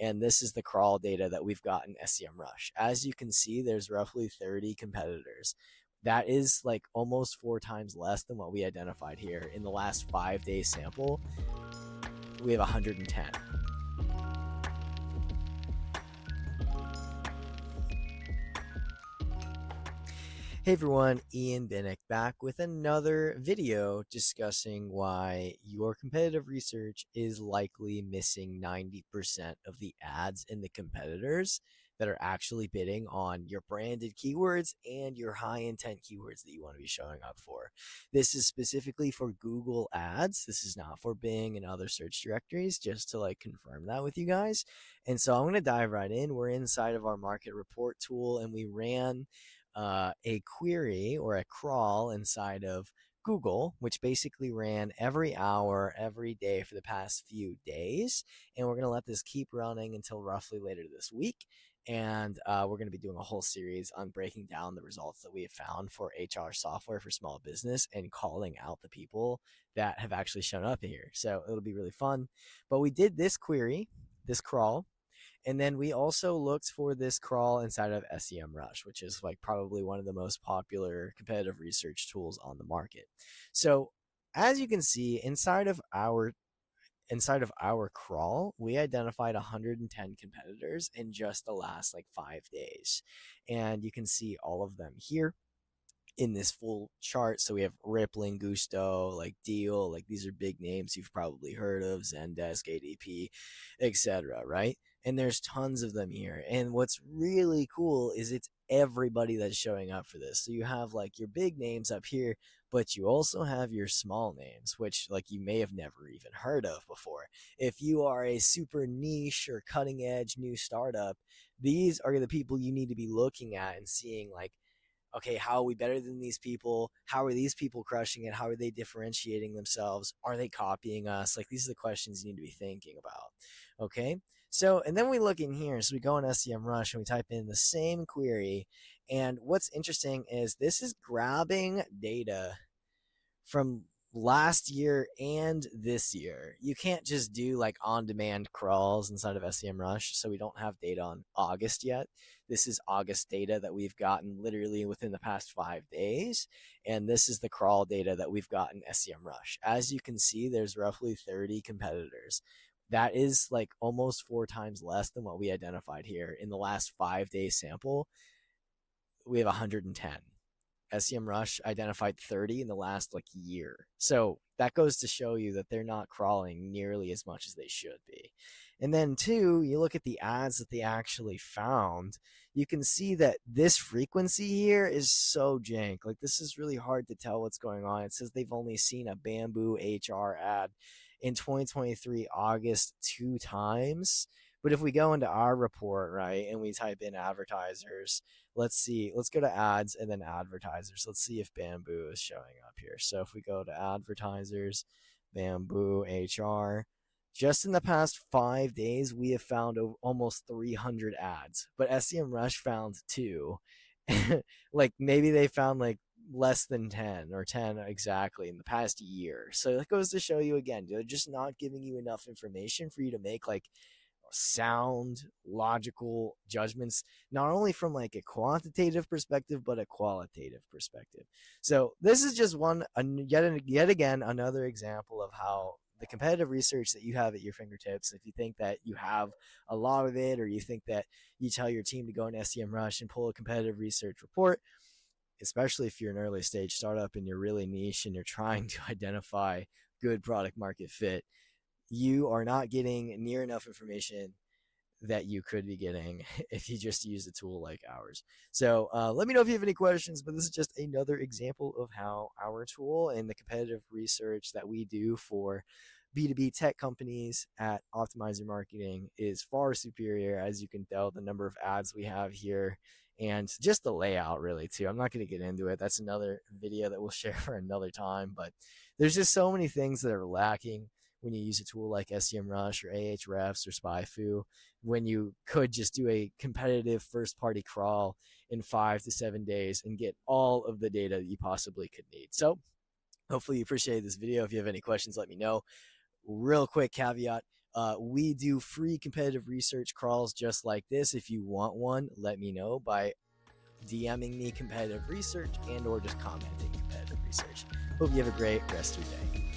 And this is the crawl data that we've got in Semrush. As you can see, there's roughly 30 competitors. That is like almost 4 times less than what we identified here. In the last 5-day sample, we have 110. Hey everyone, Ian Binnick back with another video discussing why your competitive research is likely missing 90% of the ads in the competitors that are actually bidding on your branded keywords and your high intent keywords that you want to be showing up for. This is specifically for Google Ads. This is not for Bing and other search directories, just to like confirm that with you guys. And so I'm going to dive right in. We're inside of our market report tool and we ran a query or a crawl inside of Google, which basically ran every hour, every day for the past few days. And we're going to let this keep running until roughly later this week. And we're going to be doing a whole series on breaking down the results that we have found for HR software for small business and calling out the people that have actually shown up here. So it'll be really fun. But we did this query, this crawl, and then we also looked for this crawl inside of Semrush, which is like probably one of the most popular competitive research tools on the market. So as you can see, inside of our crawl, we identified 110 competitors in just the last like 5 days. And you can see all of them here in this full chart. So we have Rippling, Gusto, like Deal, like these are big names you've probably heard of, Zendesk, ADP, etc. Right? And there's tons of them here. And what's really cool is it's everybody that's showing up for this. So you have like your big names up here, but you also have your small names, which like you may have never even heard of before. If you are a super niche or cutting edge new startup, these are the people you need to be looking at and seeing like, okay, how are we better than these people? How are these people crushing it? How are they differentiating themselves? Are they copying us? Like these are the questions you need to be thinking about. Okay. So, and then we look in here. So we go in Semrush and we type in the same query. And what's interesting is this is grabbing data from last year and this year. You can't just do like on-demand crawls inside of Semrush, so we don't have data on August yet. This is August data that we've gotten literally within the past 5 days, and this is the crawl data that we've gotten Semrush. As you can see, there's roughly 30 competitors. That is like almost 4 times less than what we identified here. In the last 5-day sample, we have 110. Semrush identified 30 in the last like year. So that goes to show you that they're not crawling nearly as much as they should be. And then two, you look at the ads that they actually found, you can see that this frequency here is so jank. Like this is really hard to tell what's going on. It says they've only seen a Bamboo HR ad in 2023 August 2 times. But if we go into our report, right, and we type in advertisers, let's see, let's go to ads and then advertisers. Let's see if Bamboo is showing up here. So if we go to advertisers, Bamboo HR, just in the past 5 days, we have found almost 300 ads, but Semrush found 2. Like maybe they found like less than 10 or 10 exactly in the past year. So that goes to show you again, they're just not giving you enough information for you to make like sound logical judgments, not only from like a quantitative perspective but a qualitative perspective. So this is just one yet again another example of how the competitive research that you have at your fingertips, if you think that you have a lot of it, or you think that you tell your team to go in Semrush and pull a competitive research report, especially if you're an early stage startup and you're really niche and you're trying to identify good product market fit, you are not getting near enough information that you could be getting if you just use a tool like ours. So let me know if you have any questions, but this is just another example of how our tool and the competitive research that we do for B2B tech companies at Optimizer Marketing is far superior. As you can tell, the number of ads we have here and just the layout really too. I'm not going to get into it. That's another video that we'll share for another time, but there's just so many things that are lacking when you use a tool like Semrush or Ahrefs or SpyFu, when you could just do a competitive first-party crawl in 5 to 7 days and get all of the data that you possibly could need. So hopefully you appreciate this video. If you have any questions, let me know. Real quick caveat, We do free competitive research crawls just like this. If you want one, let me know by DMing me competitive research and or just commenting competitive research. Hope you have a great rest of your day.